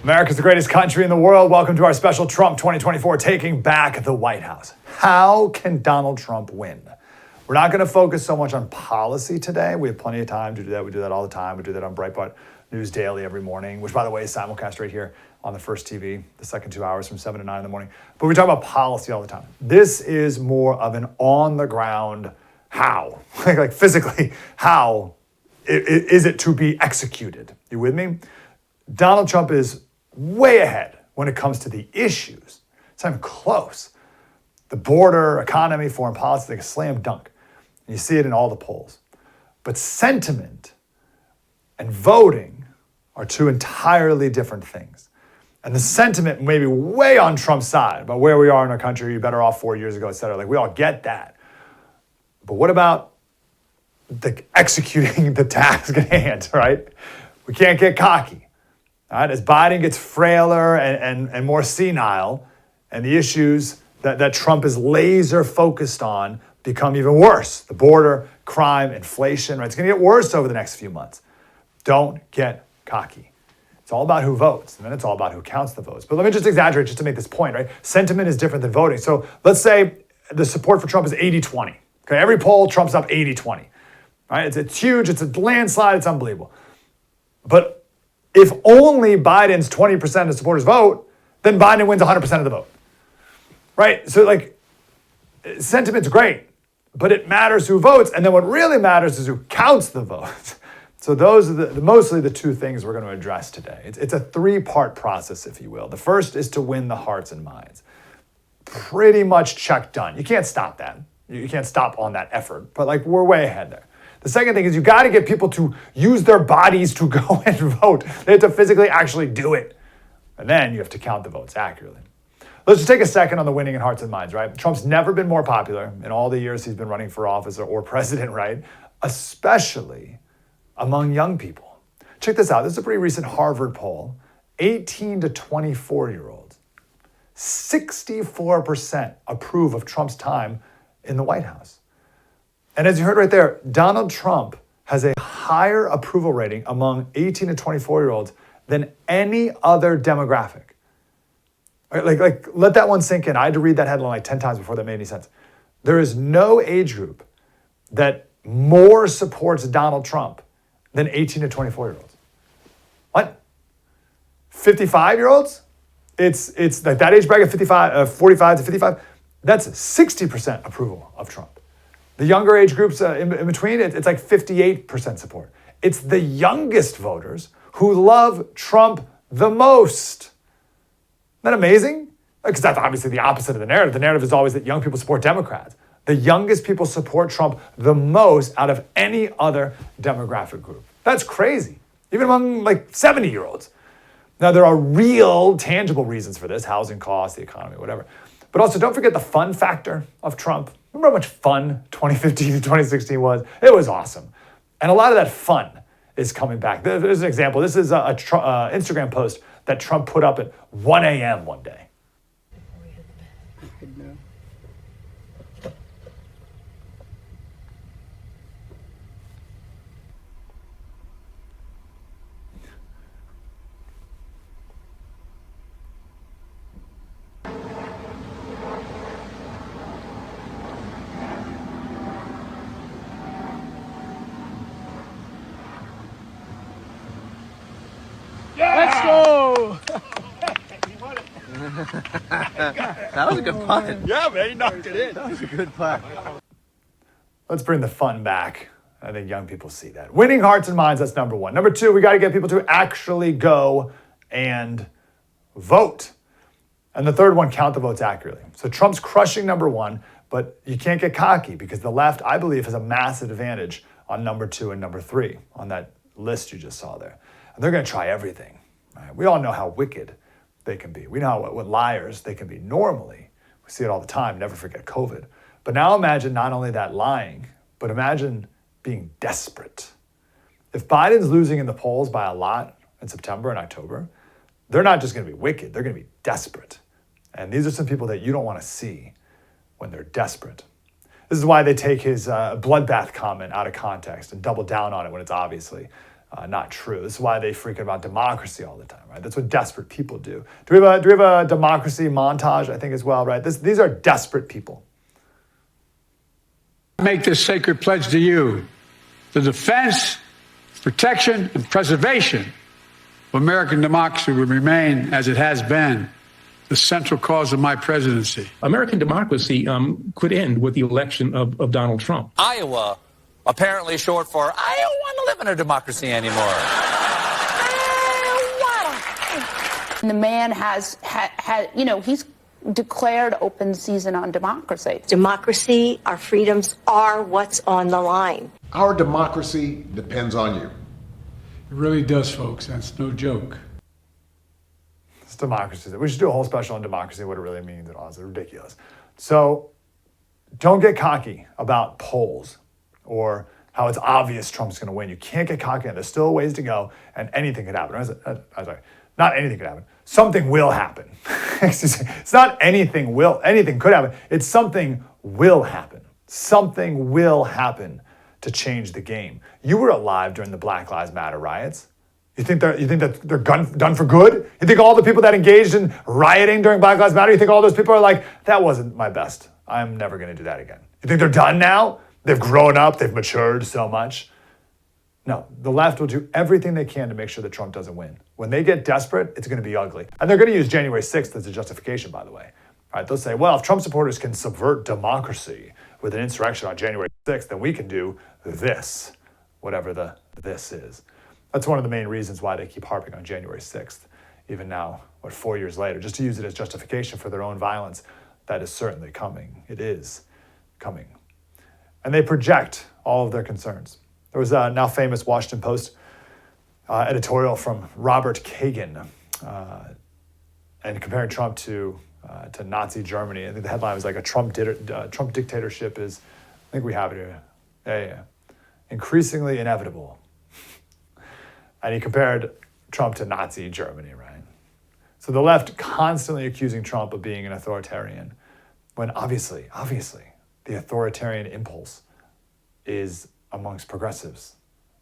America's the greatest country in the world. Welcome to our special Trump 2024 Taking Back the White House. How can Donald Trump win? We're not going to focus so much on policy today. We have plenty of time to do that. We do that all the time. We do that on Breitbart News Daily every morning, which, by the way, is simulcast right here on the First TV, the second 2 hours from 7 to 9 in the morning. But we talk about policy all the time. This is more of an on-the-ground how, like physically, how is it to be executed? You with me? Donald Trump is way ahead when it comes to the issues. It's not even close. The border, economy, foreign policy, like a slam dunk. And you see it in all the polls. But sentiment and voting are two entirely different things. And the sentiment may be way on Trump's side about where we are in our country, you're better off 4 years ago, et cetera. Like, we all get that. But what about the executing the task at hand, right? We can't get cocky. All right, as Biden gets frailer and more senile, and the issues that Trump is laser focused on become even worse. The border, crime, inflation, right? It's going to get worse over the next few months. Don't get cocky. It's all about who votes, and then it's all about who counts the votes. But let me just exaggerate just to make this point, right? Sentiment is different than voting. So let's say the support for Trump is 80-20. Okay, every poll, Trump's up 80-20. Right? It's huge, it's a landslide, it's unbelievable. But if only Biden's 20% of supporters vote, then Biden wins 100% of the vote, right? So like, sentiment's great, but it matters who votes. And then what really matters is who counts the votes. So those are mostly the two things we're going to address today. It's a three-part process, if you will. The first is to win the hearts and minds. Pretty much check done. You can't stop that. You can't stop on that effort, but like, we're way ahead there. The second thing is you got to get people to use their bodies to go and vote. They have to physically actually do it. And then you have to count the votes accurately. Let's just take a second on the winning in hearts and minds, right? Trump's never been more popular in all the years he's been running for office or president, right? Especially among young people. Check this out. This is a pretty recent Harvard poll. 18 to 24-year-olds. 64% approve of Trump's time in the White House. And as you heard right there, Donald Trump has a higher approval rating among 18 to 24-year-olds than any other demographic. Like, let that one sink in. I had to read that headline like 10 times before that made any sense. There is no age group that more supports Donald Trump than 18 to 24-year-olds. What? 55-year-olds? It's like that age bracket, 45 to 55. That's 60% approval of Trump. The younger age groups in between, it's like 58% support. It's the youngest voters who love Trump the most. Isn't that amazing? Because that's obviously the opposite of the narrative. The narrative is always that young people support Democrats. The youngest people support Trump the most out of any other demographic group. That's crazy. Even among like 70-year-olds. Now, there are real, tangible reasons for this, housing costs, the economy, whatever. But also, don't forget the fun factor of Trump. Remember how much fun 2015 to 2016 was? It was awesome. And a lot of that fun is coming back. There's an example. This is an Instagram post that Trump put up at 1 a.m. one day. Let's go! That was a good punt. Yeah, man, he knocked it in. That was a good punt. Let's bring the fun back. I think young people see that. Winning hearts and minds, that's number one. Number two, we got to get people to actually go and vote. And the third one, count the votes accurately. So Trump's crushing number one, but you can't get cocky because the left, I believe, has a massive advantage on number two and number three on that list you just saw there. And they're going to try everything. Right? We all know how wicked they can be. We know what liars they can be normally. We see it all the time, never forget COVID. But now imagine not only that lying, but imagine being desperate. If Biden's losing in the polls by a lot in September and October, they're not just going to be wicked, they're going to be desperate. And these are some people that you don't want to see when they're desperate. This is why they take his bloodbath comment out of context and double down on it when it's obviously not true. This is why they freak about democracy all the time, right? That's what desperate people do. Do we have a democracy montage, I think, as well, right? These are desperate people. I make this sacred pledge to you. The defense, protection, and preservation of American democracy will remain, as it has been, the central cause of my presidency. American democracy could end with the election of Donald Trump. Iowa, apparently short for, I don't want to live in a democracy anymore. And the man has he's declared open season on democracy. Democracy, our freedoms are what's on the line. Our democracy depends on you. It really does, folks. That's no joke. It's democracy. We should do a whole special on democracy, what it really means and all. It's ridiculous. So don't get cocky about polls or how it's obvious Trump's going to win. You can't get cocky. There's still ways to go, and anything could happen. I'm sorry, not anything could happen. Something will happen. It's not anything could happen. It's something will happen. Something will happen to change the game. You were alive during the Black Lives Matter riots. You think that they're done for good? You think all the people that engaged in rioting during Black Lives Matter, you think all those people are like, that wasn't my best. I'm never going to do that again. You think they're done now? They've grown up. They've matured so much. No, the left will do everything they can to make sure that Trump doesn't win. When they get desperate, it's going to be ugly. And they're going to use January 6th as a justification, by the way. All right, they'll say, well, if Trump supporters can subvert democracy with an insurrection on January 6th, then we can do this, whatever the this is. That's one of the main reasons why they keep harping on January 6th, even now, 4 years later, just to use it as justification for their own violence. That is certainly coming. It is coming. And they project all of their concerns. There was a now famous Washington Post editorial from Robert Kagan and comparing Trump to Nazi Germany. I think the headline was like a Trump dictatorship is, I think we have it here, yeah. Increasingly inevitable. And he compared Trump to Nazi Germany, right? So the left constantly accusing Trump of being an authoritarian, when obviously, the authoritarian impulse is amongst progressives.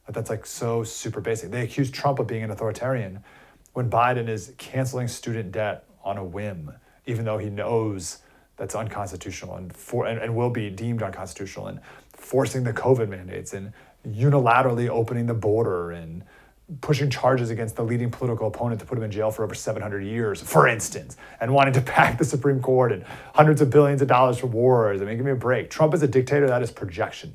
That's like so super basic. They accuse Trump of being an authoritarian when Biden is canceling student debt on a whim, even though he knows that's unconstitutional and will be deemed unconstitutional, and forcing the COVID mandates and unilaterally opening the border and pushing charges against the leading political opponent to put him in jail for over 700 years, for instance, and wanting to pack the Supreme Court and hundreds of billions of dollars for wars. I mean, give me a break. Trump is a dictator. That is projection.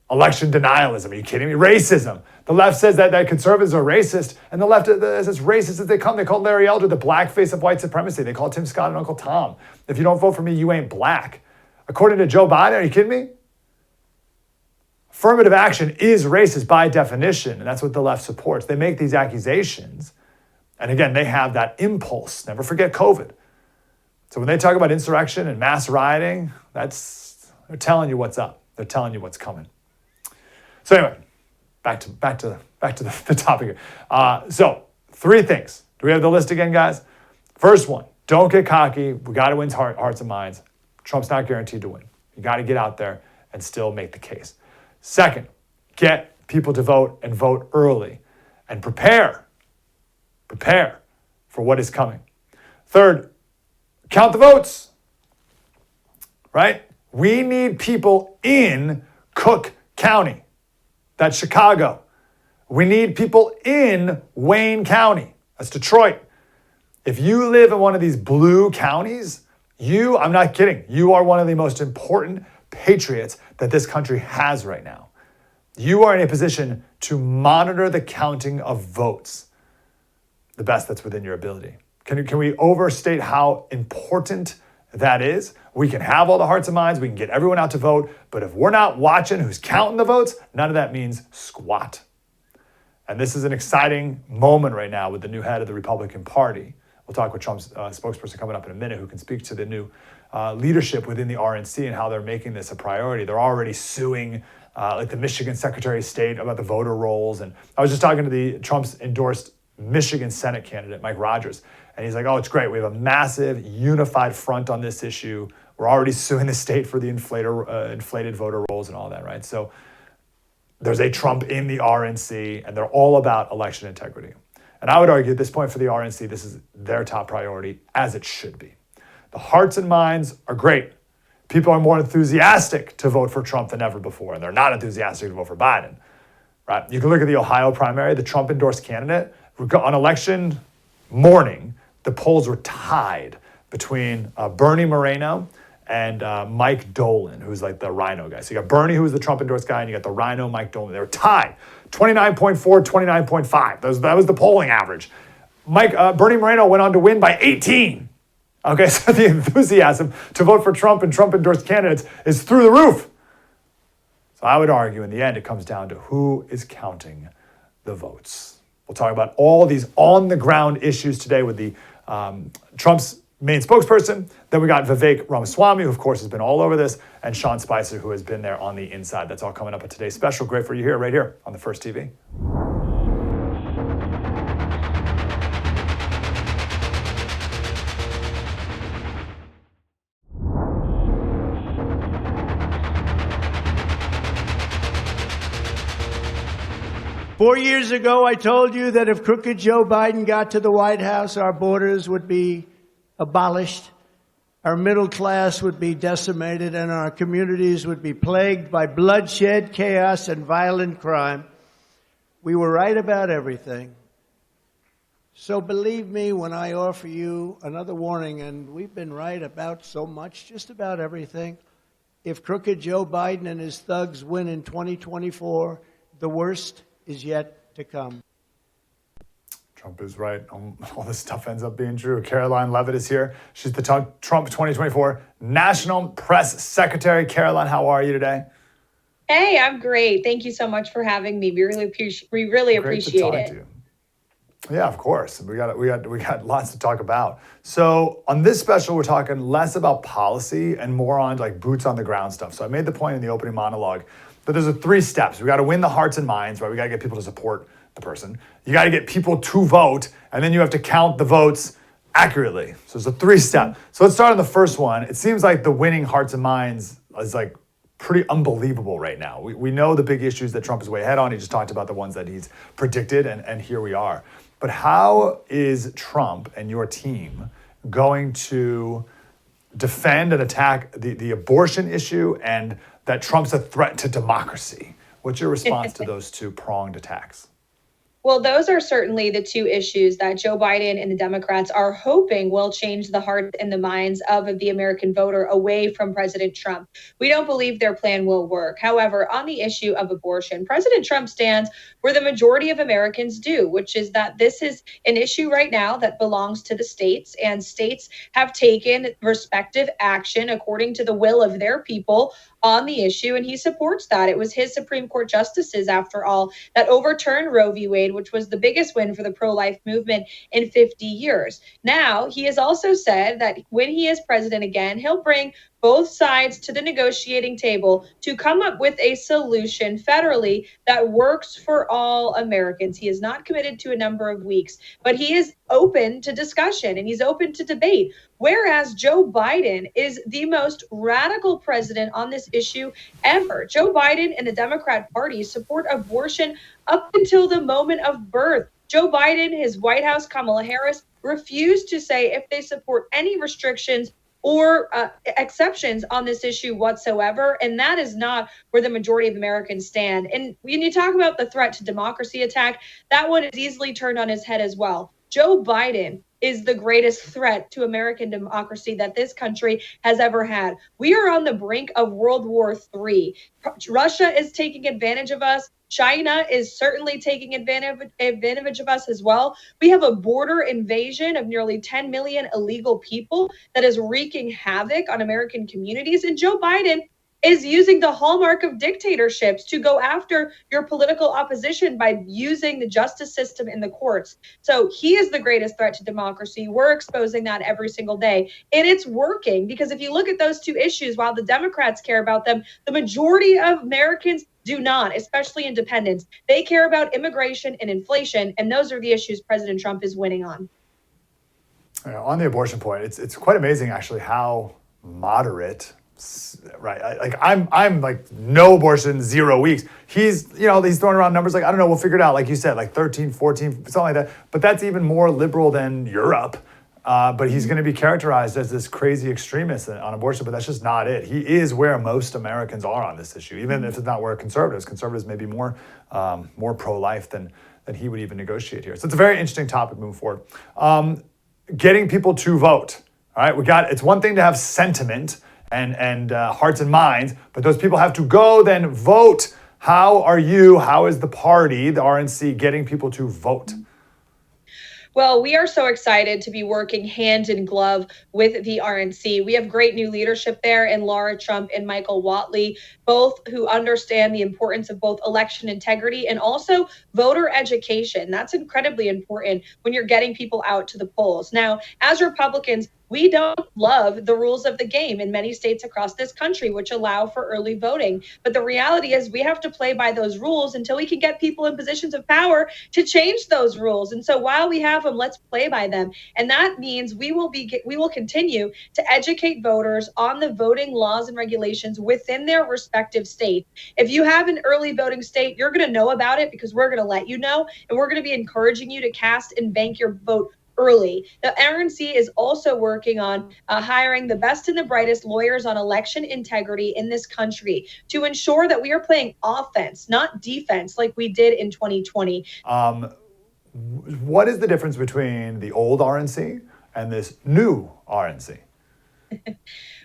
Election denialism. Are you kidding me? Racism. The left says that conservatives are racist, and the left is as racist as they come. They called Larry Elder the blackface of white supremacy. They called Tim Scott and Uncle Tom. If you don't vote for me, you ain't black. According to Joe Biden, are you kidding me? Affirmative action is racist by definition, and that's what the left supports. They make these accusations, and again, they have that impulse. Never forget COVID. So when they talk about insurrection and mass rioting, they're telling you what's up. They're telling you what's coming. So anyway, back to the topic here. So 3 things. Do we have the list again, guys? First one, don't get cocky. We got to win hearts and minds. Trump's not guaranteed to win. You got to get out there and still make the case. Second, get people to vote and vote early and prepare for what is coming. Third, count the votes, right? We need people in Cook County. That's Chicago. We need people in Wayne County. That's Detroit. If you live in one of these blue counties, I'm not kidding, you are one of the most important patriots that this country has right now. You are in a position to monitor the counting of votes the best that's within your ability. Can we overstate how important that is? We can have all the hearts and minds, we can get everyone out to vote, but if we're not watching who's counting the votes, none of that means squat. And this is an exciting moment right now with the new head of the Republican Party. We'll talk with Trump's spokesperson coming up in a minute, who can speak to the new leadership within the RNC and how they're making this a priority. They're already suing like the Michigan Secretary of State about the voter rolls. And I was just talking to the Trump's endorsed Michigan Senate candidate, Mike Rogers, and he's like, oh, it's great. We have a massive unified front on this issue. We're already suing the state for the inflated voter rolls and all that, right? So there's a Trump in the RNC, and they're all about election integrity. And I would argue at this point for the RNC, this is their top priority, as it should be. The hearts and minds are great. People are more enthusiastic to vote for Trump than ever before, and they're not enthusiastic to vote for Biden. Right? You can look at the Ohio primary, the Trump-endorsed candidate. On election morning, the polls were tied between Bernie Moreno and Mike Dolan, who's like the rhino guy. So you got Bernie, who's the Trump-endorsed guy, and you got the rhino Mike Dolan. They were tied, 29.4, 29.5. That was the polling average. Bernie Moreno went on to win by 18. Okay, so the enthusiasm to vote for Trump and Trump-endorsed candidates is through the roof. So I would argue in the end, it comes down to who is counting the votes. We'll talk about all these on-the-ground issues today with the Trump's main spokesperson. Then we got Vivek Ramaswamy, who of course has been all over this, and Sean Spicer, who has been there on the inside. That's all coming up at today's special. Great for you here, right here on the First TV. Four years ago, I told you that if crooked Joe Biden got to the White House, our borders would be abolished, our middle class would be decimated, and our communities would be plagued by bloodshed, chaos, and violent crime. We were right about everything. So believe me when I offer you another warning, and we've been right about so much, just about everything. If crooked Joe Biden and his thugs win in 2024, the worst is yet to come. Trump is right. All this stuff ends up being true. Karoline Leavitt is here. She's the Trump 2024 National Press Secretary. Karoline, how are you today? Hey, I'm great. Thank you so much for having me. We really appreciate it. Yeah, of course. We got lots to talk about. So on this special, we're talking less about policy and more on like boots on the ground stuff. So I made the point in the opening monologue that there's 3 steps. We got to win the hearts and minds, right? We got to get people to support the person. You got to get people to vote, and then you have to count the votes accurately. So it's a 3-step. So let's start on the first one. It seems like the winning hearts and minds is like pretty unbelievable right now. We know the big issues that Trump is way ahead on. He just talked about the ones that he's predicted, and here we are. But how is Trump and your team going to defend and attack the abortion issue and that Trump's a threat to democracy? What's your response to those 2 pronged attacks? Well, those are certainly the 2 issues that Joe Biden and the Democrats are hoping will change the hearts and the minds of the American voter away from President Trump. We don't believe their plan will work. However, on the issue of abortion, President Trump stands where the majority of Americans do, which is that this is an issue right now that belongs to the states, and states have taken respective action according to the will of their people on the issue, and he supports that. It was his Supreme Court justices, after all, that overturned Roe v. Wade, which was the biggest win for the pro-life movement in 50 years. Now, he has also said that when he is president again, he'll bring both sides to the negotiating table to come up with a solution federally that works for all Americans. He is not committed to a number of weeks, but he is open to discussion and he's open to debate. Whereas Joe Biden is the most radical president on this issue ever. Joe Biden and the Democrat Party support abortion up until the moment of birth. Joe Biden, his White House, Kamala Harris, refused to say if they support any restrictions or exceptions on this issue whatsoever. And that is not where the majority of Americans stand. And when you talk about the threat to democracy attack, that one is easily turned on his head as well. Joe Biden is the greatest threat to American democracy that this country has ever had. We are on the brink of World War III. Russia is taking advantage of us. China is certainly taking advantage of us as well. We have a border invasion of nearly 10 million illegal people that is wreaking havoc on American communities. And Joe Biden is using the hallmark of dictatorships to go after your political opposition by using the justice system in the courts. So he is the greatest threat to democracy. We're exposing that every single day. And it's working, because if you look at those 2 issues, while the Democrats care about them, the majority of Americans do not, especially independents. They care about immigration and inflation, and those are the issues President Trump is winning on. On the abortion point, it's quite amazing actually how moderate Right. Like I'm like no abortion, 0 weeks. He's throwing around numbers like, I don't know, we'll figure it out. Like you said, like 13, 14, something like that. But that's even more liberal than Europe. But he's going to be characterized as this crazy extremist on abortion, but that's just not it. He is where most Americans are on this issue, even if it's not where conservatives may be more pro-life than he would even negotiate here. So it's a very interesting topic moving forward. Getting people to vote. All right, it's one thing to have sentiment and hearts and minds, but those people have to go then vote. How is the party, the RNC, getting people to vote? Well, we are so excited to be working hand in glove with the RNC. We have great new leadership there in Laura Trump and Michael Whatley, both who understand the importance of both election integrity and also voter education. That's incredibly important when you're getting people out to the polls. Now, as Republicans, we don't love the rules of the game in many states across this country, which allow for early voting. But the reality is we have to play by those rules until we can get people in positions of power to change those rules. And so while we have them, let's play by them. And that means we will continue to educate voters on the voting laws and regulations within their respective state. If you have an early voting state, you're going to know about it because we're going to let you know, and we're going to be encouraging you to cast and bank your vote early. The RNC is also working on hiring the best and the brightest lawyers on election integrity in this country to ensure that we are playing offense, not defense, like we did in 2020. What is the difference between the old RNC and this new RNC?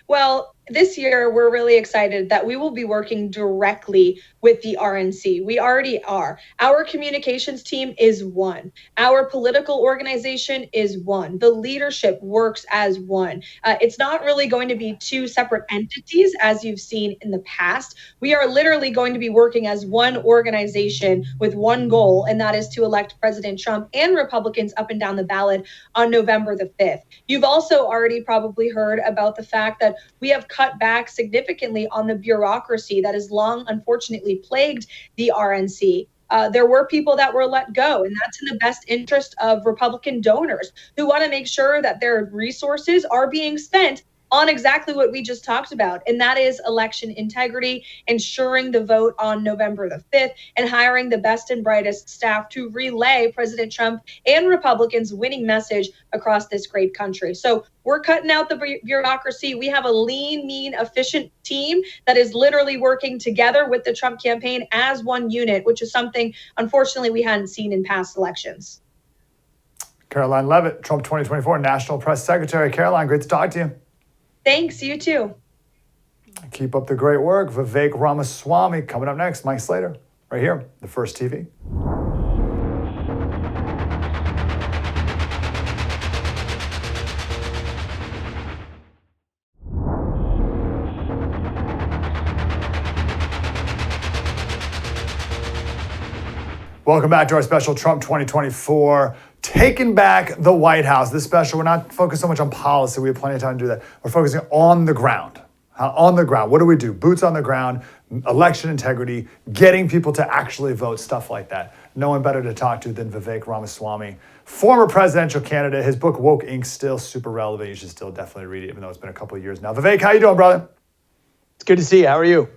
Well, this year, we're really excited that we will be working directly with the RNC. We already are. Our communications team is one. Our political organization is one. The leadership works as one. It's not really going to be two separate entities as you've seen in the past. We are literally going to be working as one organization with one goal, and that is to elect President Trump and Republicans up and down the ballot on November the 5th. You've also already probably heard about the fact that we have cut back significantly on the bureaucracy that has long, unfortunately, plagued the RNC. There were people that were let go, and that's in the best interest of Republican donors who want to make sure that their resources are being spent on exactly what we just talked about, and that is election integrity, ensuring the vote on November the 5th, and hiring the best and brightest staff to relay President Trump and Republicans' winning message across this great country. So we're cutting out the bureaucracy. We have a lean, mean, efficient team that is literally working together with the Trump campaign as one unit, which is something, unfortunately, we hadn't seen in past elections. Karoline Leavitt, Trump 2024 National Press Secretary. Karoline, great to talk to you. Thanks, you too. Keep up the great work. Vivek Ramaswamy coming up next. Mike Slater, right here, The First TV. Welcome back to our special Trump 2024 Taking Back the White House. This special, we're not focused so much on policy. We have plenty of time to do that. We're focusing on the ground. On the ground. What do we do? Boots on the ground, election integrity, getting people to actually vote, stuff like that. No one better to talk to than Vivek Ramaswamy, former presidential candidate. His book, Woke Inc., still super relevant. You should still definitely read it, even though it's been a couple of years now. Vivek, how you doing, brother? It's good to see you. How are you?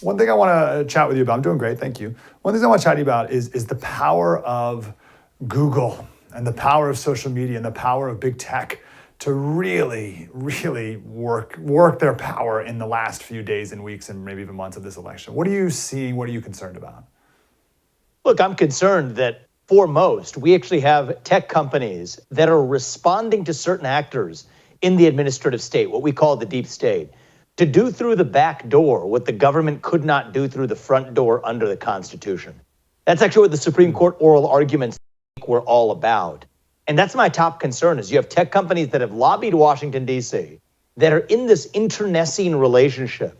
One thing I want to chat with you about, I'm doing great, thank you. One thing I want to chat to you about is the power of Google and the power of social media and the power of big tech to really, really work their power in the last few days and weeks and maybe even months of this election. What are you seeing? What are you concerned about? Look, I'm concerned that for most, we actually have tech companies that are responding to certain actors in the administrative state, what we call the deep state, to do through the back door what the government could not do through the front door under the Constitution. That's actually what the Supreme Court oral arguments were all about. And that's my top concern is you have tech companies that have lobbied Washington, D.C., that are in this internecine relationship.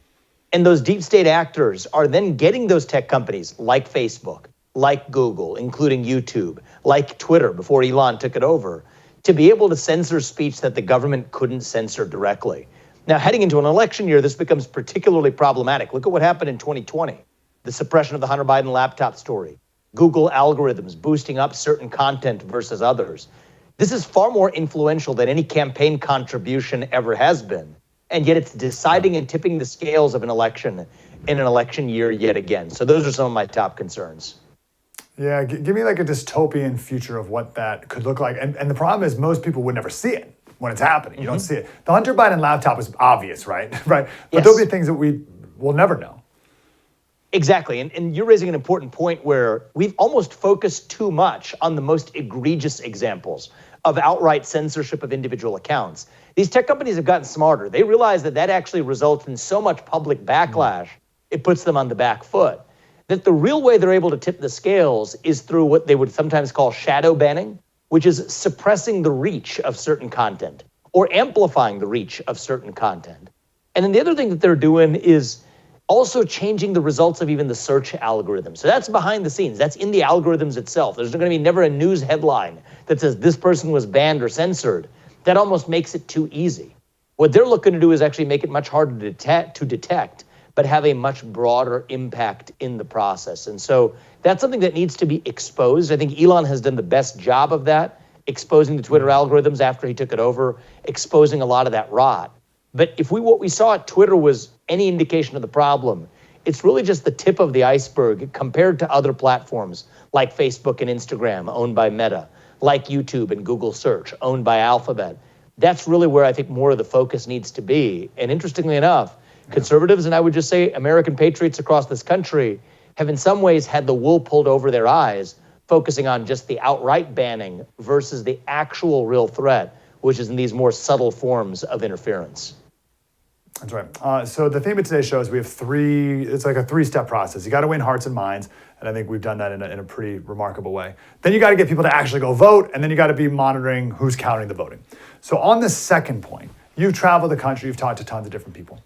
And those deep state actors are then getting those tech companies like Facebook, like Google, including YouTube, like Twitter before Elon took it over, to be able to censor speech that the government couldn't censor directly. Now, heading into an election year, this becomes particularly problematic. Look at what happened in 2020, the suppression of the Hunter Biden laptop story, Google algorithms boosting up certain content versus others. This is far more influential than any campaign contribution ever has been. and yet it's deciding and tipping the scales of an election in an election year yet again. So those are some of my top concerns. Yeah, give me like a dystopian future of what that could look like. And the problem is most people would never see it when it's happening. You don't see it. The Hunter Biden laptop is obvious, right? Right. But Yes. there'll be things that we will never know. Exactly. And you're raising an important point where we've almost focused too much on the most egregious examples of outright censorship of individual accounts. These tech companies have gotten smarter. They realize that actually results in so much public backlash, it puts them on the back foot. That the real way they're able to tip the scales is through what they would sometimes call shadow banning, which is suppressing the reach of certain content or amplifying the reach of certain content. And then the other thing that they're doing is also changing the results of even the search algorithm. So that's behind the scenes. That's in the algorithms itself. There's going to be never a news headline that says this person was banned or censored. That almost makes it too easy. What they're looking to do is actually make it much harder to detect, but have a much broader impact in the process. And so that's something that needs to be exposed. I think Elon has done the best job of that, exposing the Twitter algorithms after he took it over, exposing a lot of that rot. But if what we saw at Twitter was any indication of the problem, it's really just the tip of the iceberg compared to other platforms like Facebook and Instagram, owned by Meta, like YouTube and Google Search, owned by Alphabet. That's really where I think more of the focus needs to be. And interestingly enough, conservatives, and I would just say American patriots across this country, have in some ways had the wool pulled over their eyes, focusing on just the outright banning versus the actual real threat, which is in these more subtle forms of interference. That's right. So the theme of today's show is we have it's like a three-step process. You got to win hearts and minds, and I think we've done that in a pretty remarkable way. Then you got to get people to actually go vote, and then you got to be monitoring who's counting the voting. So on the second point, you've traveled the country, you've talked to tons of different people.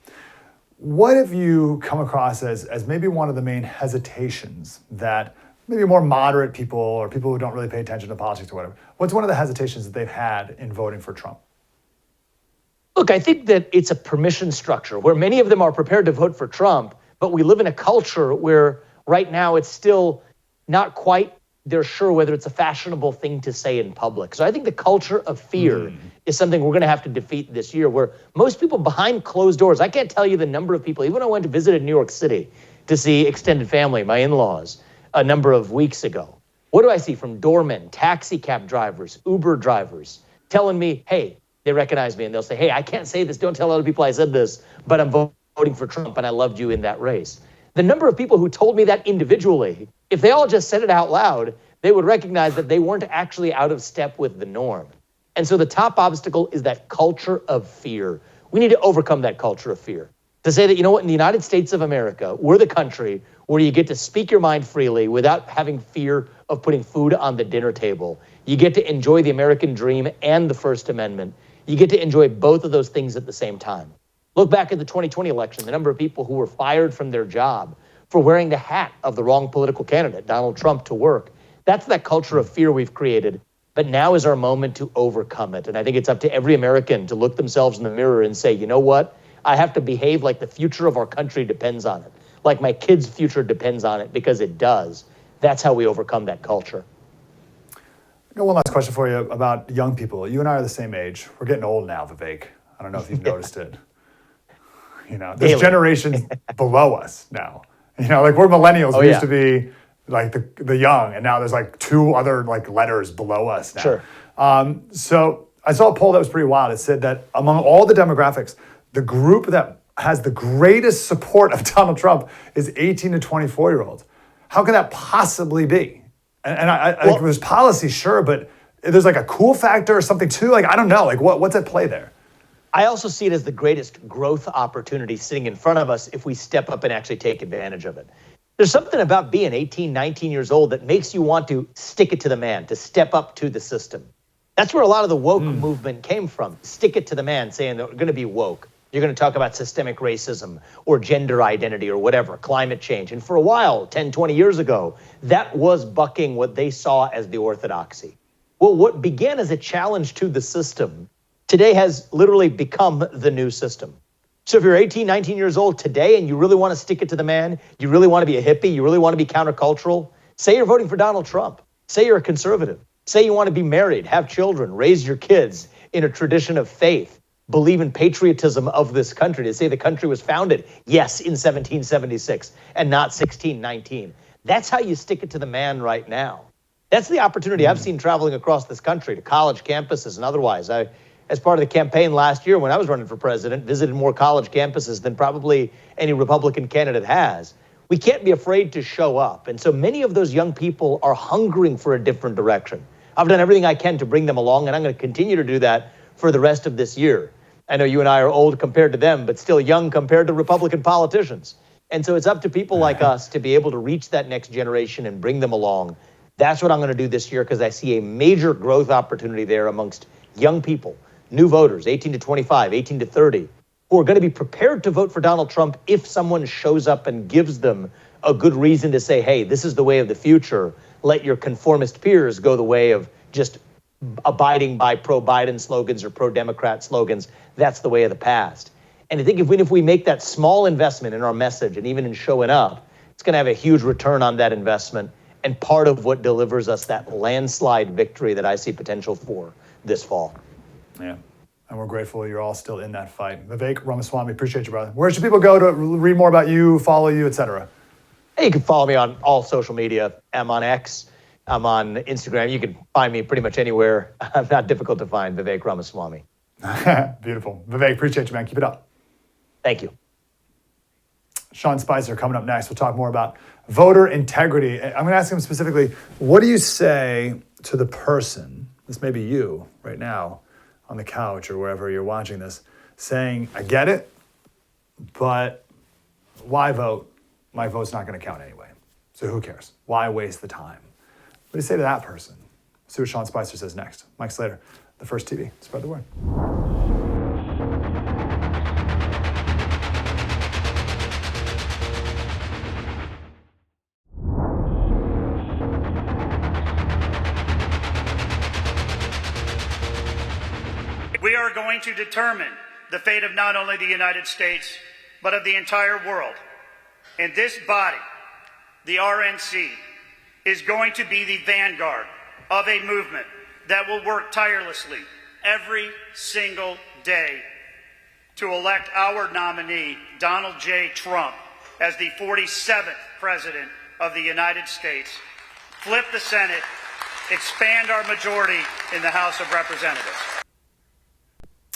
What have you come across as maybe one of the main hesitations that maybe more moderate people or people who don't really pay attention to politics or whatever, what's one of the hesitations that they've had in voting for Trump? Look, I think that it's a permission structure where many of them are prepared to vote for Trump, but we live in a culture where right now it's still not quite they're sure whether it's a fashionable thing to say in public. So I think the culture of fear is something we're going to have to defeat this year, where most people behind closed doors, I can't tell you the number of people, even when I went to visit in New York City to see extended family, my in-laws, a number of weeks ago. What do I see from doormen, taxi cab drivers, Uber drivers, telling me, hey, they recognize me and they'll say, hey, I can't say this, don't tell other people I said this, but I'm voting for Trump and I loved you in that race. The number of people who told me that individually, if they all just said it out loud, they would recognize that they weren't actually out of step with the norm. And so the top obstacle is that culture of fear. We need to overcome that culture of fear. To say that, you know what, in the United States of America, we're the country where you get to speak your mind freely without having fear of putting food on the dinner table. You get to enjoy the American dream and the First Amendment. You get to enjoy both of those things at the same time. Look back at the 2020 election, the number of people who were fired from their job for wearing the hat of the wrong political candidate, Donald Trump, to work. That's that culture of fear we've created. But now is our moment to overcome it. And I think it's up to every American to look themselves in the mirror and say, you know what? I have to behave like the future of our country depends on it, like my kids' future depends on it, because it does. That's how we overcome that culture. I got one last question for you about young people. You and I are the same age. We're getting old now, Vivek. I don't know if you've noticed it. You know, there's generations below us now. You know, like we're millennials. We used to be like the young, and now there's like two other like letters below us now. Sure. So I saw a poll that was pretty wild. It said that among all the demographics, the group that has the greatest support of Donald Trump is 18 to 24-year-olds. How can that possibly be? And I think there's policy, sure, but there's like a cool factor or something too. Like, I don't know. Like, what's at play there? I also see it as the greatest growth opportunity sitting in front of us if we step up and actually take advantage of it. There's something about being 18, 19 years old that makes you want to stick it to the man, to step up to the system. That's where a lot of the woke movement came from. Stick it to the man, saying that we're going to be woke. You're going to talk about systemic racism or gender identity or whatever, climate change. And for a while, 10, 20 years ago, that was bucking what they saw as the orthodoxy. Well, what began as a challenge to the system today has literally become the new system. So if you're 18, 19 years old today and you really want to stick it to the man, you really want to be a hippie, you really want to be countercultural, say you're voting for Donald Trump. Say you're a conservative. Say you want to be married, have children, raise your kids in a tradition of faith. believe in patriotism of this country, to say the country was founded, yes, in 1776 and not 1619. That's how you stick it to the man right now. That's the opportunity I've seen traveling across this country to college campuses and otherwise. I, as part of the campaign last year when I was running for president, visited more college campuses than probably any Republican candidate has. We can't be afraid to show up. And so many of those young people are hungering for a different direction. I've done everything I can to bring them along, and I'm going to continue to do that for the rest of this year. I know you and I are old compared to them, but still young compared to Republican politicians. And so it's up to people like us to be able to reach that next generation and bring them along. That's what I'm going to do this year because I see a major growth opportunity there amongst young people, new voters, 18 to 25, 18 to 30, who are going to be prepared to vote for Donald Trump if someone shows up and gives them a good reason to say, hey, this is the way of the future. Let your conformist peers go the way of just abiding by pro-Biden slogans or pro-Democrat slogans. That's the way of the past. And I think if we make that small investment in our message and even in showing up, it's going to have a huge return on that investment and part of what delivers us that landslide victory that I see potential for this fall. Yeah, and we're grateful you're all still in that fight. Vivek Ramaswamy, appreciate you, brother. Where should people go to read more about you, follow you, etc.? Hey, you can follow me on all social media. I'm on X. I'm on Instagram. You can find me pretty much anywhere. I'm not difficult to find, Vivek Ramaswamy. Beautiful. Vivek, appreciate you, man. Keep it up. Thank you. Sean Spicer coming up next. We'll talk more about voter integrity. I'm going to ask him specifically, what do you say to the person, this may be you right now on the couch or wherever you're watching this, saying, I get it, but why vote? My vote's not going to count anyway. So who cares? Why waste the time? What do you say to that person? See what Sean Spicer says next. Mike Slater, The First TV. Spread the word. We are going to determine the fate of not only the United States, but of the entire world. And this body, the RNC, is going to be the vanguard of a movement that will work tirelessly every single day to elect our nominee, Donald J. Trump, as the 47th President of the United States, flip the Senate, expand our majority in the House of Representatives.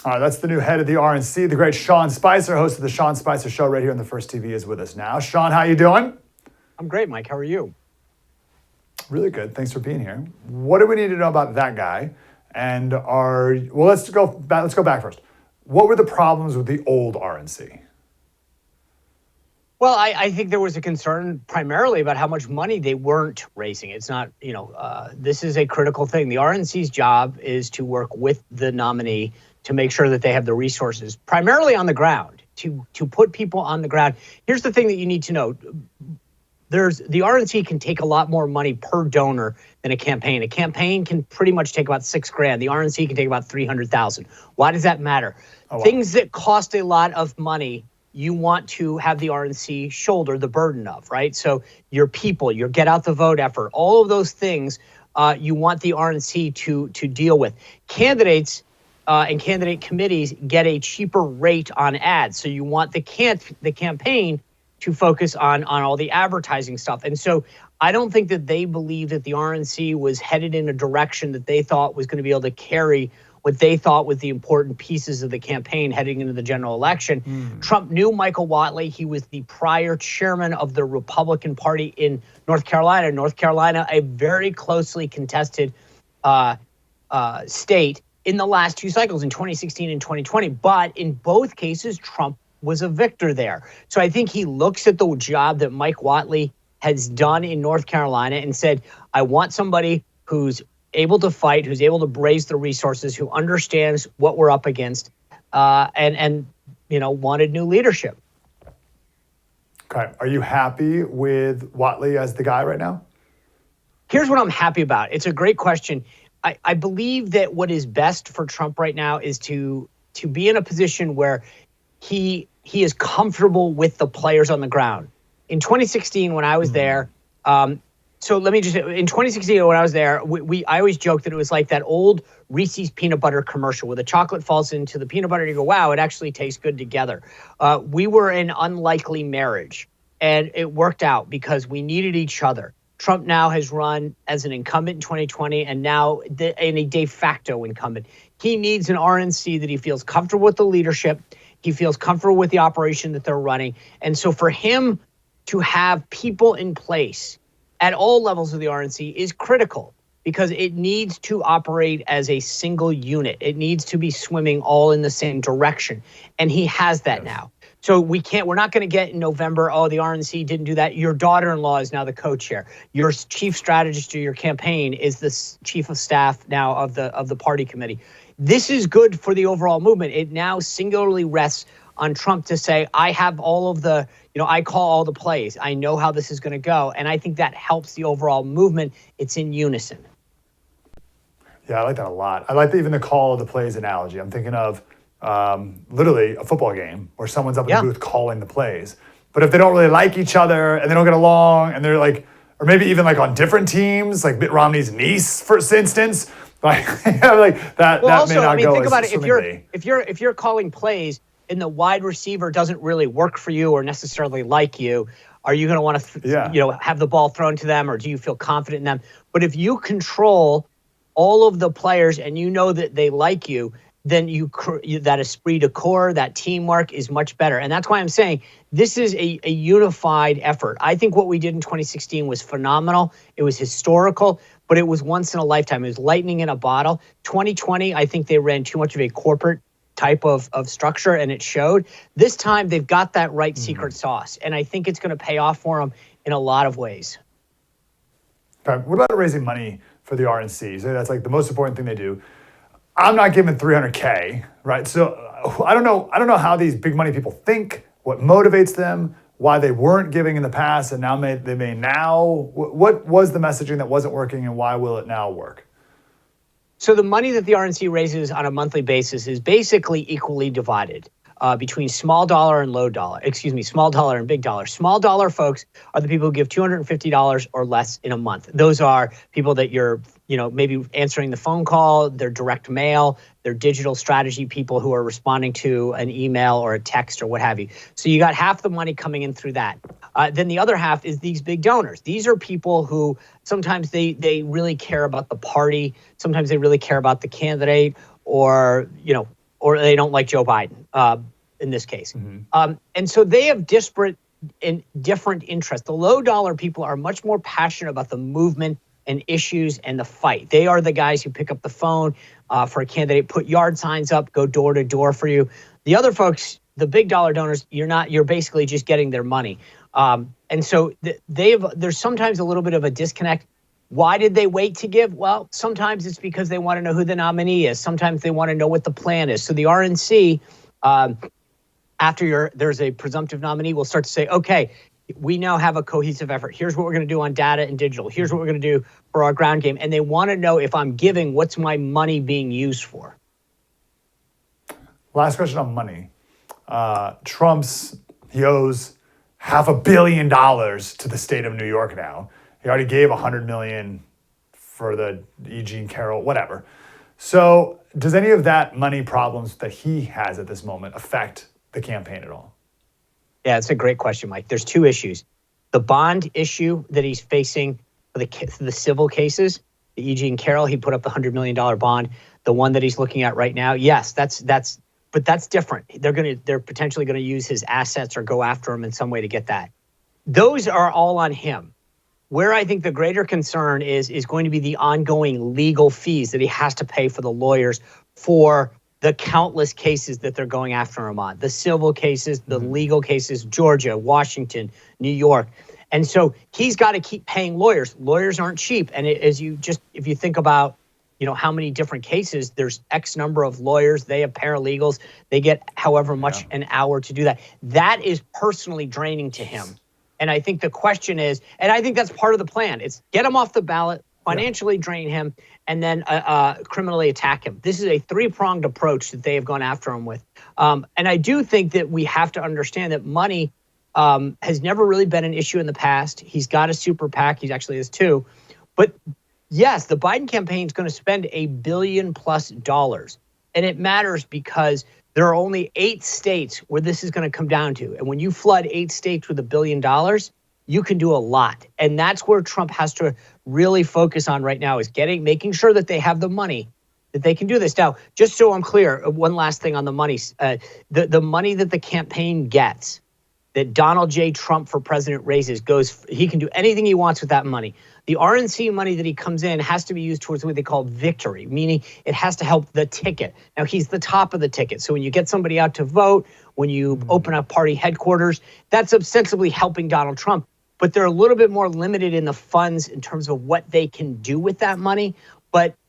All right, that's the new head of the RNC, the great Sean Spicer, host of the Sean Spicer Show right here on The First TV, is with us now. Sean, how you doing? I'm great, Mike. How are you? Really good. Thanks for being here. What do we need to know about that guy? And let's go back first. What were the problems with the old RNC? Well, I think there was a concern primarily about how much money they weren't raising. It's not, this is a critical thing. The RNC's job is to work with the nominee to make sure that they have the resources, primarily on the ground, to put people on the ground. Here's the thing that you need to know. The RNC can take a lot more money per donor than a campaign. A campaign can pretty much take about $6,000. The RNC can take about $300,000. Why does that matter? Oh, wow. Things that cost a lot of money, you want to have the RNC shoulder the burden of, right? So your people, your get out the vote effort, all of those things you want the RNC to deal with. Candidates and candidate committees get a cheaper rate on ads. So you want the campaign to focus on all the advertising stuff. And so I don't think that they believe that the RNC was headed in a direction that they thought was going to be able to carry what they thought was the important pieces of the campaign heading into the general election. Trump knew Michael Whatley. He was the prior chairman of the Republican Party in North Carolina. North Carolina, a very closely contested state in the last two cycles, in 2016 and 2020. But in both cases, Trump was a victor there. So I think he looks at the job that Mike Whatley has done in North Carolina and said, I want somebody who's able to fight, who's able to raise the resources, who understands what we're up against, and wanted new leadership. Okay. Are you happy with Whatley as the guy right now? Here's what I'm happy about. It's a great question. I believe that what is best for Trump right now is to be in a position where he is comfortable with the players on the ground. In 2016, when I was there, So let me just, in 2016, when I was there, I always joked that it was like that old Reese's peanut butter commercial where the chocolate falls into the peanut butter and you go, wow, it actually tastes good together. We were an unlikely marriage, and it worked out because we needed each other. Trump now has run as an incumbent in 2020 and now in a de facto incumbent. He needs an RNC that he feels comfortable with the leadership. He feels comfortable with the operation that they're running. And so for him to have people in place at all levels of the RNC is critical because it needs to operate as a single unit. It needs to be swimming all in the same direction. And he has that now. So we're not going to get in November, oh, the RNC didn't do that. Your daughter-in-law is now the co-chair. Your chief strategist or your campaign is the chief of staff now of the party committee. This is good for the overall movement. It now singularly rests on Trump to say, I have all of the, I call all the plays. I know how this is going to go. And I think that helps the overall movement. It's in unison. Yeah, I like that a lot. I like even the call of the plays analogy. I'm thinking of literally a football game where someone's up in the booth calling the plays. But if they don't really like each other and they don't get along and they're like, or maybe even like on different teams, like Mitt Romney's niece, for instance, like, like that, well, that also, may not go think about as it. swimmingly. If you're calling plays and the wide receiver doesn't really work for you or necessarily like you, are you going to want to have the ball thrown to them, or do you feel confident in them? But if you control all of the players and you know that they like you, then that esprit de corps, that teamwork is much better. And that's why I'm saying this is a unified effort. I think what we did in 2016 was phenomenal. It was historical, but it was once in a lifetime. It was lightning in a bottle. 2020, I think they ran too much of a corporate type of structure, and it showed. This time, they've got that right secret sauce, and I think it's going to pay off for them in a lot of ways. Okay. What about raising money for the RNC? So that's like the most important thing they do. I'm not giving $300K, right? So I don't know how these big money people think, what motivates them, why they weren't giving in the past and now they may now. What was the messaging that wasn't working and why will it now work? So the money that the RNC raises on a monthly basis is basically equally divided between small dollar and small dollar and big dollar. Small dollar folks are the people who give $250 or less in a month. Those are people that you're, maybe answering the phone call, their direct mail, their digital strategy people who are responding to an email or a text or what have you. So you got half the money coming in through that. Then the other half is these big donors. These are people who sometimes they really care about the party. Sometimes they really care about the candidate or they don't like Joe Biden in this case. Mm-hmm. And so they have disparate and different interests. The low dollar people are much more passionate about the movement and issues and the fight. They are the guys who pick up the phone for a candidate, put yard signs up, go door to door for you. The other folks, the big dollar donors, you're basically just getting their money. And so there's sometimes a little bit of a disconnect. Why did they wait to give? Well, sometimes it's because they want to know who the nominee is. Sometimes they want to know what the plan is. So the RNC, after there's a presumptive nominee, will start to say, okay, we now have a cohesive effort. Here's what we're going to do on data and digital. Here's what we're going to do for our ground game. And they want to know if I'm giving, what's my money being used for? Last question on money. He owes $500 million to the state of New York now. He already gave $100 million for the E. Jean Carroll, whatever. So does any of that money problems that he has at this moment affect the campaign at all? Yeah, it's a great question, Mike. There's two issues. The bond issue that he's facing for the civil cases, the E. Jean Carroll, he put up the $100 million bond. The one that he's looking at right now, yes, that's different. They're potentially going to use his assets or go after him in some way to get that. Those are all on him. Where I think the greater concern is going to be the ongoing legal fees that he has to pay for the lawyers for the countless cases that they're going after him on. The civil cases, the legal cases, Georgia, Washington, New York. And so he's got to keep paying lawyers. Lawyers aren't cheap. And if you think about, how many different cases, there's X number of lawyers, they have paralegals, they get however much an hour to do that. That is personally draining to him. And I think the question is, and I think that's part of the plan, it's get him off the ballot, financially drain him, and then criminally attack him. This is a three-pronged approach that they have gone after him with. And I do think that we have to understand that money has never really been an issue in the past. He's got a super PAC. He actually has two. But yes, the Biden campaign is going to spend $1 billion+. And it matters because there are only 8 states where this is going to come down to. And when you flood 8 states with $1 billion, you can do a lot. And that's where Trump has to really focus on right now, is making sure that they have the money that they can do this. Now, just so I'm clear, one last thing on the money. The money that the campaign gets, that Donald J. Trump for president raises, he can do anything he wants with that money. The RNC money that he comes in has to be used towards what they call victory, meaning it has to help the ticket. Now, he's the top of the ticket. So when you get somebody out to vote, when you open up party headquarters, that's ostensibly helping Donald Trump. But they're a little bit more limited in the funds in terms of what they can do with that money.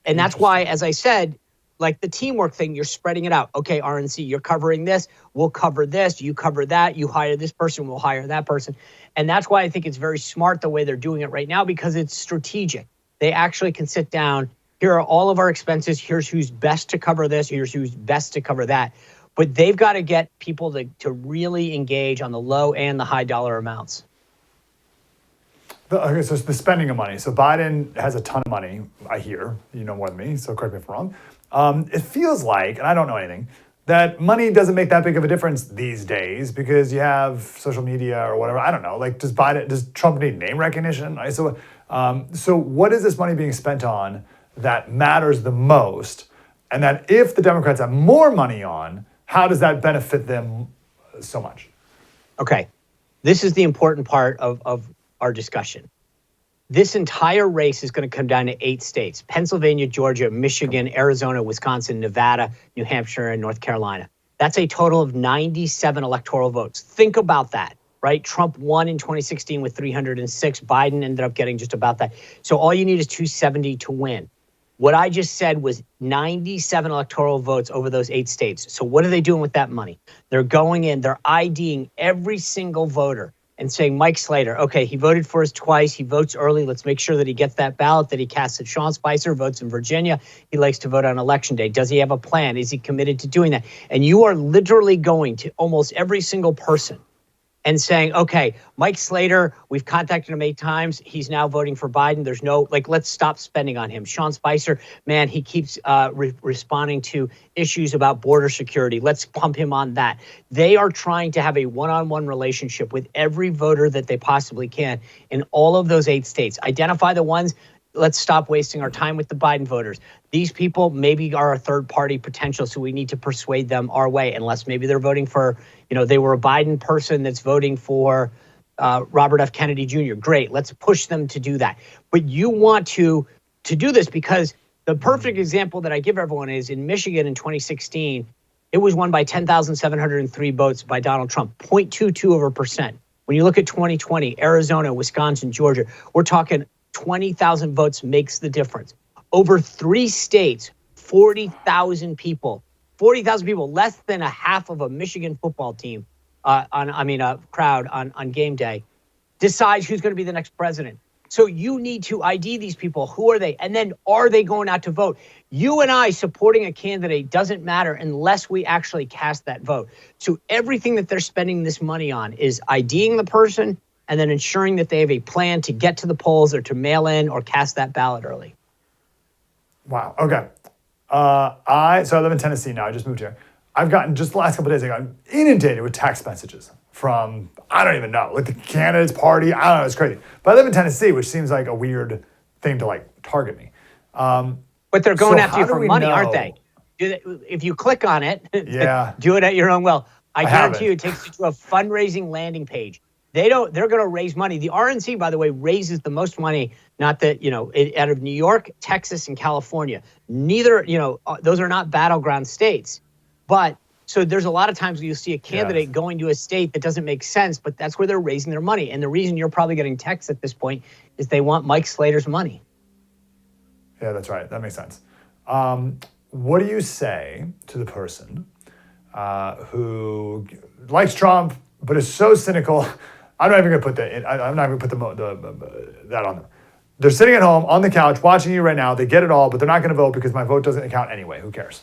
And that's why, as I said, like the teamwork thing, you're spreading it out. Okay, RNC, you're covering this. We'll cover this. You cover that. You hire this person. We'll hire that person. And that's why I think it's very smart the way they're doing it right now, because it's strategic. They actually can sit down. Here are all of our expenses. Here's who's best to cover this. Here's who's best to cover that. But they've got to get people to really engage on the low and the high dollar amounts. Okay, so it's the spending of money. So Biden has a ton of money, I hear. You know more than me, so correct me if I'm wrong. It feels like, and I don't know anything, that money doesn't make that big of a difference these days because you have social media or whatever. I don't know. Like, does Trump need name recognition? So what is this money being spent on that matters the most? And that if the Democrats have more money on, how does that benefit them so much? Okay, this is the important part of our discussion. This entire race is going to come down to 8 states: Pennsylvania, Georgia, Michigan, Arizona, Wisconsin, Nevada, New Hampshire, and North Carolina. That's a total of 97 electoral votes. Think about that, right? Trump won in 2016 with 306. Biden ended up getting just about that. So all you need is 270 to win. What I just said was 97 electoral votes over those 8 states. So what are they doing with that money? They're going in, they're IDing every single voter and saying, Mike Slater, okay, he voted for us twice. He votes early. Let's make sure that he gets that ballot that he casts at Sean Spicer, votes in Virginia. He likes to vote on Election Day. Does he have a plan? Is he committed to doing that? And you are literally going to almost every single person and saying, okay, Mike Slater, we've contacted him 8 times. He's now voting for Biden. There's no, let's stop spending on him. Sean Spicer, man, he keeps responding to issues about border security. Let's pump him on that. They are trying to have a one-on-one relationship with every voter that they possibly can in all of those 8 states. Identify the ones. Let's stop wasting our time with the Biden voters. These people maybe are a third-party potential, so we need to persuade them our way, unless maybe they're voting for, they were a Biden person that's voting for Robert F. Kennedy Jr. Great, let's push them to do that. But you want to do this because the perfect example that I give everyone is in Michigan in 2016, it was won by 10,703 votes by Donald Trump, 0.22%. When you look at 2020, Arizona, Wisconsin, Georgia, we're talking 20,000 votes makes the difference. Over 3 states, 40,000 people, less than a half of a Michigan football team, a crowd on game day, decides who's going to be the next president. So you need to ID these people. Who are they? And then are they going out to vote? You and I supporting a candidate doesn't matter unless we actually cast that vote. So everything that they're spending this money on is IDing the person and then ensuring that they have a plan to get to the polls or to mail in or cast that ballot early. Wow. Okay. I live in Tennessee now. I just moved here. I've gotten, just the last couple of days, I got inundated with text messages from, I don't even know, like the candidates party. I don't know. It's crazy. But I live in Tennessee, which seems like a weird thing to target me. But they're going after you for money, aren't they? If you click on it, yeah. Do it at your own will. I guarantee you it takes you to a fundraising landing page. They're going to raise money. The RNC, by the way, raises the most money, not that, out of New York, Texas, and California. Neither, those are not battleground states. But so there's a lot of times where you'll see a candidate going to a state that doesn't make sense, but that's where they're raising their money. And the reason you're probably getting texts at this point is they want Mike Slater's money. Yeah, that's right. That makes sense. What do you say to the person who likes Trump, but is so cynical? I'm not even going to put that in. I'm not even going to put that on them. They're sitting at home on the couch watching you right now. They get it all, but they're not going to vote because my vote doesn't count anyway. Who cares?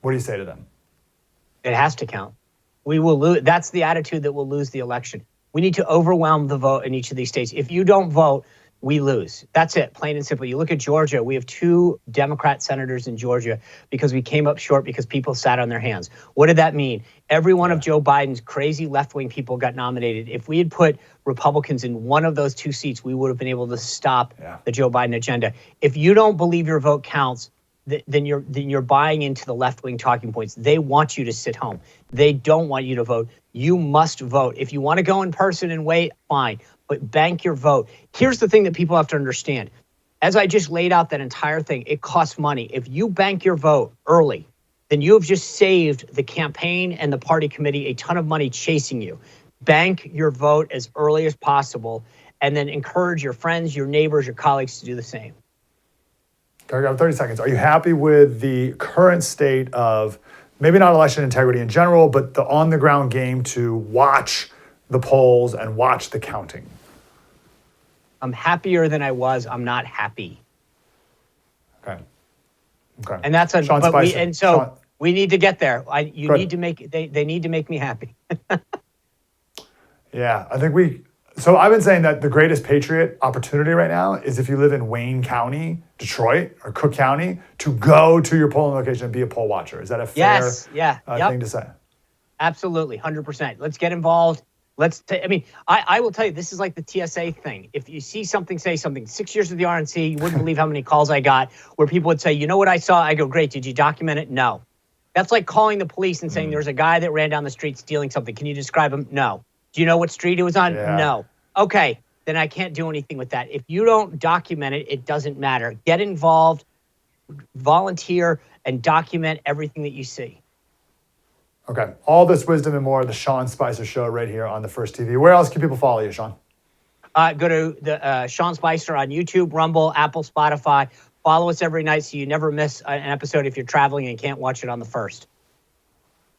What do you say to them? It has to count. We will lose. That's the attitude that will lose the election. We need to overwhelm the vote in each of these states. If you don't vote, we lose. That's it, plain and simple. You look at Georgia, we have 2 Democrat senators in Georgia because we came up short because people sat on their hands. What did that mean? Every one of Joe Biden's crazy left-wing people got nominated. If we had put Republicans in one of those 2 seats, we would have been able to stop the Joe Biden agenda. If you don't believe your vote counts, then you're buying into the left-wing talking points. They want you to sit home. They don't want you to vote. You must vote. If you want to go in person and wait, fine, but bank your vote. Here's the thing that people have to understand. As I just laid out that entire thing, it costs money. If you bank your vote early, then you have just saved the campaign and the party committee a ton of money chasing you. Bank your vote as early as possible, and then encourage your friends, your neighbors, your colleagues to do the same. Okay, I got 30 seconds. Are you happy with the current state of maybe not election integrity in general, but the on-the-ground game to watch the polls and watch the counting? I'm happier than I was. I'm not happy. Okay. And that's Sean Spicer. We need to get there. They need to make me happy. Yeah, I think so I've been saying that the greatest patriot opportunity right now is if you live in Wayne County, Detroit, or Cook County, to go to your polling location and be a poll watcher. Is that a fair thing to say? Absolutely, 100%. Let's get involved. I will tell you, this is like the TSA thing. If you see something, say something. 6 years with the RNC, you wouldn't believe how many calls I got where people would say, you know what I saw? I go, great, did you document it? No. That's like calling the police and saying there's a guy that ran down the street stealing something. Can you describe him? No. Do you know what street it was on? Yeah. No. Okay, then I can't do anything with that. If you don't document it, it doesn't matter. Get involved, volunteer, and document everything that you see. Okay. All this wisdom and more, the Sean Spicer Show right here on the First TV. Where else can people follow you, Sean? Go to the Sean Spicer on YouTube, Rumble, Apple, Spotify. Follow us every night so you never miss an episode if you're traveling and can't watch it on the first.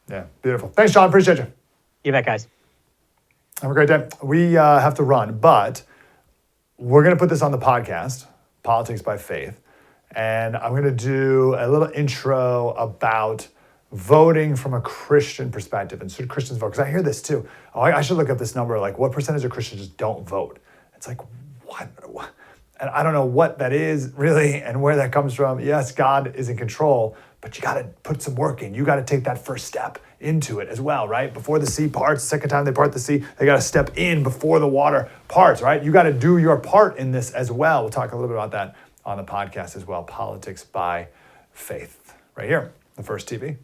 Yeah, beautiful. Thanks, Sean. Appreciate you. You bet, guys. Have a great day. We have to run, but we're going to put this on the podcast, Politics by Faith, and I'm going to do a little intro about voting from a Christian perspective, and should Christians vote? Because I hear this too. Oh, I should look up this number, like what percentage of Christians just don't vote? It's like, what? And I don't know what that is really and where that comes from. Yes, God is in control, but you got to put some work in. You got to take that first step into it as well, right? Before the sea parts, the second time they part the sea, they got to step in before the water parts, right? You got to do your part in this as well. We'll talk a little bit about that on the podcast as well. Politics by Faith, right here, the First TV.